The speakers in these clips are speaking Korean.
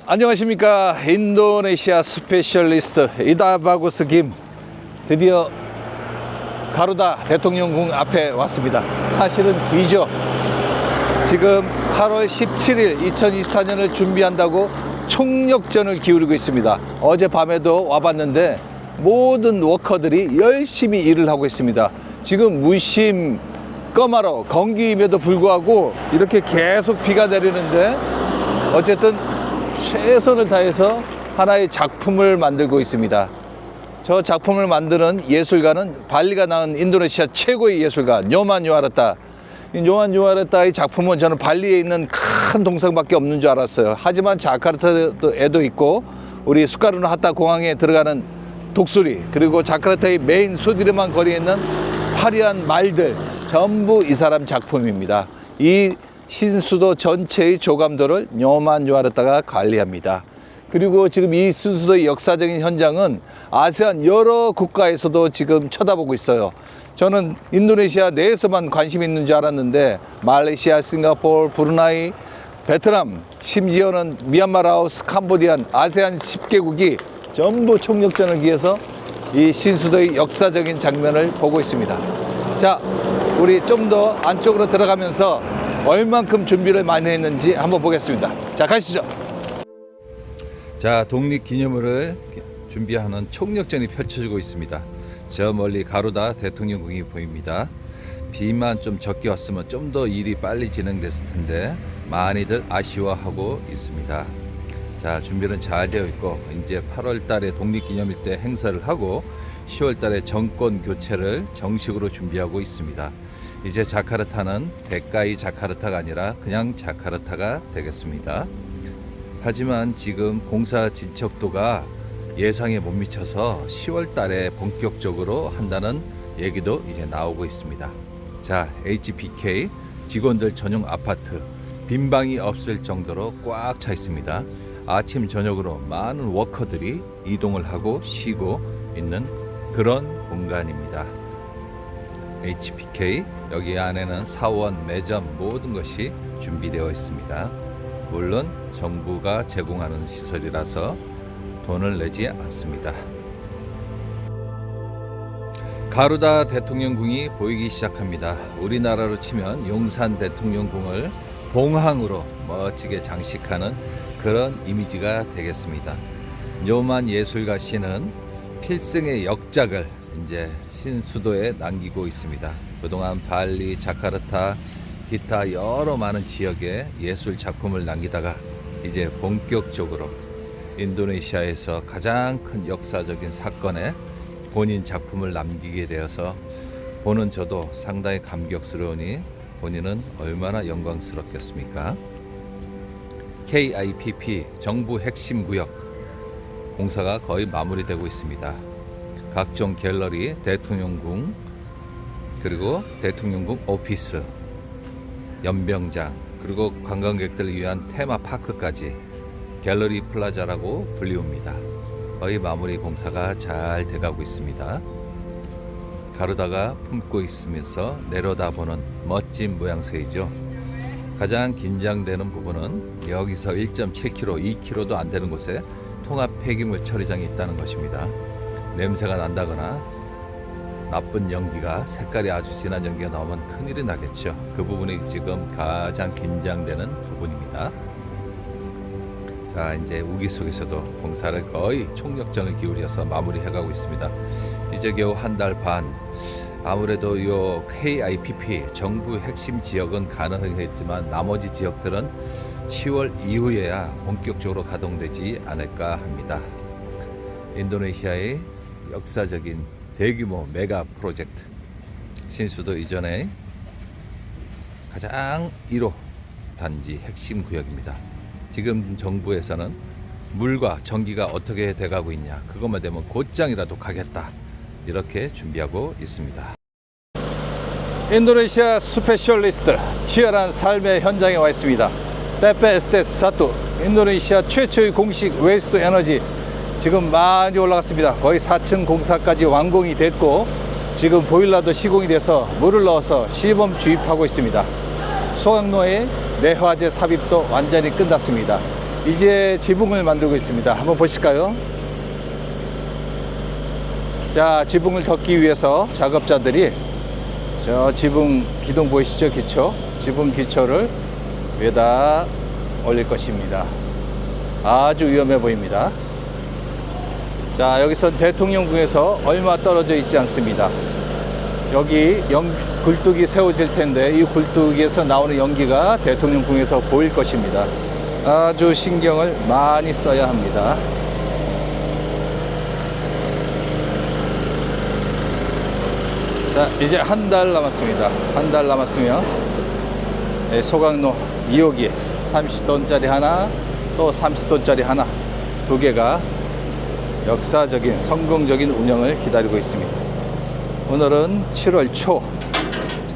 안녕하십니까. 인도네시아 스페셜리스트 이다바구스 김. 드디어 가루다 대통령궁 앞에 왔습니다. 사실은 뒤죠. 지금 8월 17일 2024년을 준비한다고 총력전을 기울이고 있습니다. 어젯밤에도 와봤는데 모든 워커들이 열심히 일을 하고 있습니다. 지금 무심 꺼마로 건기임에도 불구하고 이렇게 계속 비가 내리는데 어쨌든 최선을 다해서 하나의 작품을 만들고 있습니다. 저 작품을 만드는 예술가는 발리가 낳은 인도네시아 최고의 예술가 뇨만 유아르타. 뇨만 유아르타의 작품은 저는 발리에 있는 큰 동상밖에 없는 줄 알았어요. 하지만 자카르타에도 있고 우리 수카르노 하타 공항에 들어가는 독수리, 그리고 자카르타의 메인 수디르만 거리에 있는 화려한 말들, 전부 이 사람 작품입니다. 이 신수도 전체의 조감도를 뇨만 유아르타가 관리합니다. 그리고 지금 이 신수도의 역사적인 현장은 아세안 여러 국가에서도 지금 쳐다보고 있어요. 저는 인도네시아 내에서만 관심이 있는 줄 알았는데 말레이시아, 싱가포르, 브루나이, 베트남, 심지어는 미얀마, 라오스, 캄보디안, 아세안 10개국이 전부 총력전을 기해서 이 신수도의 역사적인 장면을 보고 있습니다. 자, 우리 좀 더 안쪽으로 들어가면서 얼만큼 준비를 많이 했는지 한번 보겠습니다. 자, 가시죠. 자, 독립기념물을 준비하는 총력전이 펼쳐지고 있습니다. 저 멀리 가루다 대통령궁이 보입니다. 비만 좀 적게 왔으면 좀 더 일이 빨리 진행됐을 텐데 많이들 아쉬워하고 있습니다. 자, 준비는 잘 되어 있고 이제 8월 달에 독립기념일 때 행사를 하고 10월 달에 정권 교체를 정식으로 준비하고 있습니다. 이제 자카르타는 대가이 자카르타가 아니라 그냥 자카르타가 되겠습니다. 하지만 지금 공사 진척도가 예상에 못 미쳐서 10월 달에 본격적으로 한다는 얘기도 이제 나오고 있습니다. 자, HBK 직원들 전용 아파트 빈 방이 없을 정도로 꽉 차 있습니다. 아침 저녁으로 많은 워커들이 이동을 하고 쉬고 있는 그런 공간입니다. HBK 여기 안에는 사원, 매점 모든 것이 준비되어 있습니다. 물론 정부가 제공하는 시설이라서 돈을 내지 않습니다. 가루다 대통령궁이 보이기 시작합니다. 우리나라로 치면 용산 대통령궁을 봉황으로 멋지게 장식하는 그런 이미지가 되겠습니다. 뇨만 예술가 씨는 필승의 역작을 이제 신수도에 남기고 있습니다. 그동안 발리, 자카르타, 기타 여러 많은 지역에 예술 작품을 남기다가 이제 본격적으로 인도네시아에서 가장 큰 역사적인 사건에 본인 작품을 남기게 되어서 보는 저도 상당히 감격스러우니 본인은 얼마나 영광스럽겠습니까? KIPP 정부 핵심 구역 공사가 거의 마무리되고 있습니다. 각종 갤러리, 대통령궁, 그리고 대통령궁 오피스, 연병장, 그리고 관광객들을 위한 테마파크까지 갤러리 플라자라고 불리웁니다. 거의 마무리 공사가 잘 돼가고 있습니다. 가루다가 품고 있으면서 내려다보는 멋진 모양새이죠. 가장 긴장되는 부분은 여기서 1.7km, 2km도 안 되는 곳에 통합 폐기물 처리장이 있다는 것입니다. 냄새가 난다거나 나쁜 연기가, 색깔이 아주 진한 연기가 나오면 큰일이 나겠죠. 그 부분이 지금 가장 긴장되는 부분입니다. 자, 이제 우기 속에서도 공사를 거의 총력전을 기울여서 마무리해가고 있습니다. 이제 겨우 한 달 반. 아무래도 요 KIPP 정부 핵심 지역은 가능하겠지만 나머지 지역들은 10월 이후에야 본격적으로 가동되지 않을까 합니다. 인도네시아의 역사적인 대규모 메가 프로젝트 신수도 이전에 가장 1호 단지 핵심 구역입니다. 지금 정부에서는 물과 전기가 어떻게 돼가고 있냐, 그것만 되면 곧장이라도 가겠다, 이렇게 준비하고 있습니다. 인도네시아 스페셜리스트 치열한 삶의 현장에 와 있습니다. 페페 에스테스 사투 인도네시아 최초의 공식 웨이스트 에너지 지금 많이 올라갔습니다. 거의 4층 공사까지 완공이 됐고 지금 보일러도 시공이 돼서 물을 넣어서 시범 주입하고 있습니다. 소각로에 내화재 삽입도 완전히 끝났습니다. 이제 지붕을 만들고 있습니다. 한번 보실까요? 자, 지붕을 덮기 위해서 작업자들이 저 지붕 기둥 보이시죠? 기초. 지붕 기초를 위에다 올릴 것입니다. 아주 위험해 보입니다. 자, 여기선 대통령궁에서 얼마 떨어져 있지 않습니다. 여기 굴뚝이 세워질 텐데 이 굴뚝에서 나오는 연기가 대통령궁에서 보일 것입니다. 아주 신경을 많이 써야 합니다. 자, 이제 한 달 남았습니다. 한 달 남았으면 소강로 2호기 30톤짜리 하나, 또 30톤짜리 하나, 두 개가 역사적인 성공적인 운영을 기다리고 있습니다. 오늘은 7월 초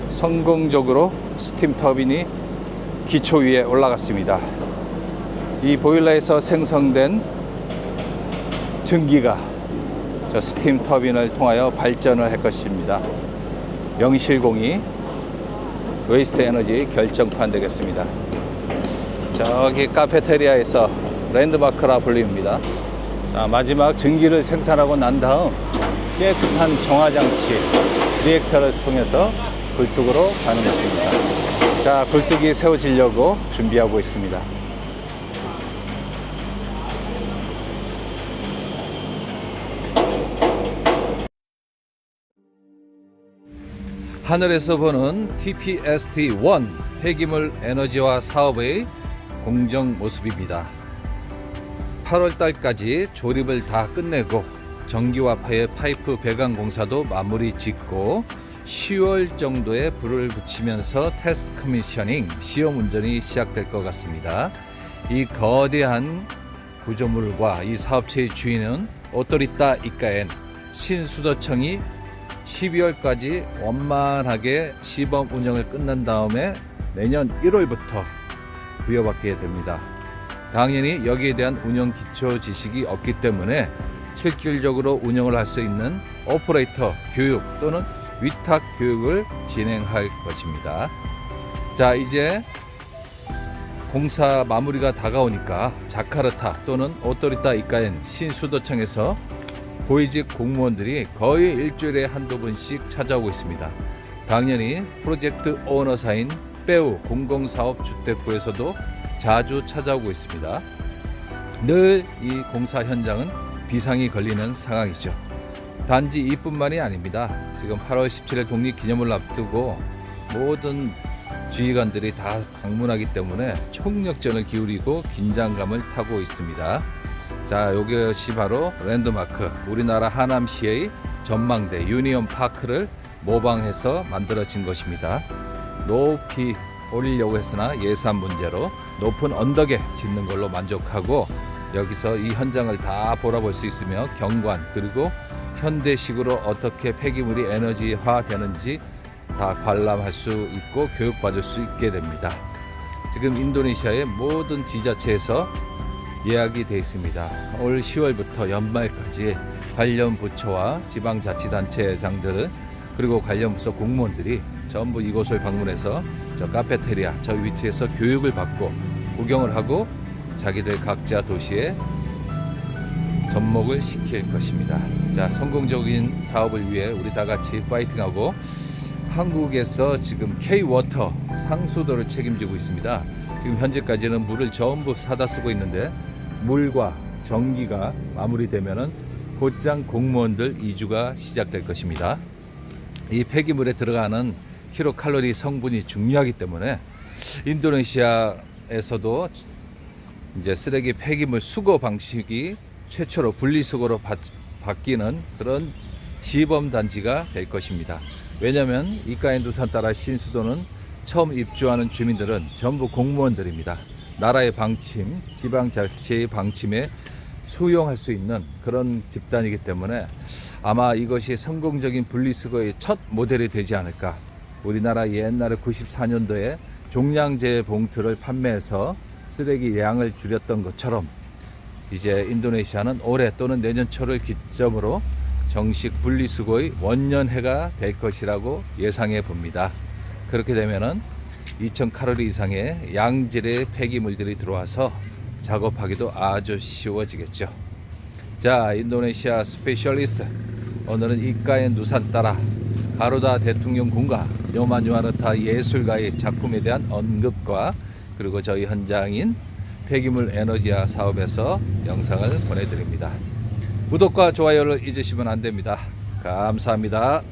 성공적으로 스팀 터빈이 기초 위에 올라갔습니다. 이 보일러에서 생성된 전기가 저 스팀 터빈을 통하여 발전을 할 것입니다. 명실공히 웨이스트 에너지 결정판 되겠습니다. 저기 카페테리아에서 랜드마크라 불립니다. 자, 마지막 전기를 생산하고 난 다음 깨끗한 정화장치 리액터를 통해서 굴뚝으로 가는 것입니다. 자, 굴뚝이 세워지려고 준비하고 있습니다. 하늘에서 보는 TPST-1 폐기물 에너지화 사업의 공정 모습입니다. 8월 달까지 조립을 다 끝내고 전기와파의 파이프 배관 공사도 마무리 짓고 10월 정도에 불을 붙이면서 테스트 커미셔닝 시험 운전이 시작될 것 같습니다. 이 거대한 구조물과 이 사업체의 주인은 오토리타 이카엔 신수도청이 12월까지 원만하게 시범 운영을 끝난 다음에 내년 1월부터 부여받게 됩니다. 당연히 여기에 대한 운영 기초 지식이 없기 때문에 실질적으로 운영을 할 수 있는 오퍼레이터 교육 또는 위탁 교육을 진행할 것입니다. 자, 이제 공사 마무리가 다가오니까 자카르타 또는 오토리타 이카엔 신수도청에서 고위직 공무원들이 거의 일주일에 한두 번씩 찾아오고 있습니다. 당연히 프로젝트 오너사인 빼우 공공사업주택부에서도 자주 찾아오고 있습니다. 늘 이 공사 현장은 비상이 걸리는 상황이죠. 단지 이뿐만이 아닙니다. 지금 8월 17일 독립기념을 앞두고 모든 지휘관들이 다 방문하기 때문에 총력전을 기울이고 긴장감을 타고 있습니다. 자, 이것이 바로 랜드마크, 우리나라 하남시의 전망대 유니온 파크를 모방해서 만들어진 것입니다. 높이 올리려고 했으나 예산 문제로 높은 언덕에 짓는 걸로 만족하고 여기서 이 현장을 다 돌아볼 수 있으며 경관 그리고 현대식으로 어떻게 폐기물이 에너지화 되는지 다 관람할 수 있고 교육받을 수 있게 됩니다. 지금 인도네시아의 모든 지자체에서 예약이 되어 있습니다. 올 10월부터 연말까지 관련 부처와 지방자치단체장들은 그리고 관련 부서 공무원들이 전부 이곳을 방문해서 저 카페테리아 저 위치에서 교육을 받고 구경을 하고 자기들 각자 도시에 접목을 시킬 것입니다. 자, 성공적인 사업을 위해 우리 다 같이 파이팅하고 한국에서 지금 K-워터 상수도를 책임지고 있습니다. 지금 현재까지는 물을 전부 사다 쓰고 있는데 물과 전기가 마무리되면은 곧장 공무원들 이주가 시작될 것입니다. 이 폐기물에 들어가는 킬로칼로리 성분이 중요하기 때문에 인도네시아에서도 이제 쓰레기 폐기물 수거 방식이 최초로 분리수거로 바뀌는 그런 시범 단지가 될 것입니다. 왜냐하면 이카엔 두산 따라 신수도는 처음 입주하는 주민들은 전부 공무원들입니다. 나라의 방침, 지방자치의 방침에 수용할 수 있는 그런 집단이기 때문에 아마 이것이 성공적인 분리수거의 첫 모델이 되지 않을까. 우리나라 옛날에 94년도에 종량제 봉투를 판매해서 쓰레기 양을 줄였던 것처럼 이제 인도네시아는 올해 또는 내년 초를 기점으로 정식 분리수거의 원년해가 될 것이라고 예상해 봅니다. 그렇게 되면은 2000칼로리 이상의 양질의 폐기물들이 들어와서 작업하기도 아주 쉬워지겠죠. 자, 인도네시아 스페셜리스트, 오늘은 이가의 누산 따라 가루다 대통령궁과 요마뉴아르타 예술가의 작품에 대한 언급과 그리고 저희 현장인 폐기물 에너지화 사업에서 영상을 보내드립니다. 구독과 좋아요를 잊으시면 안 됩니다. 감사합니다.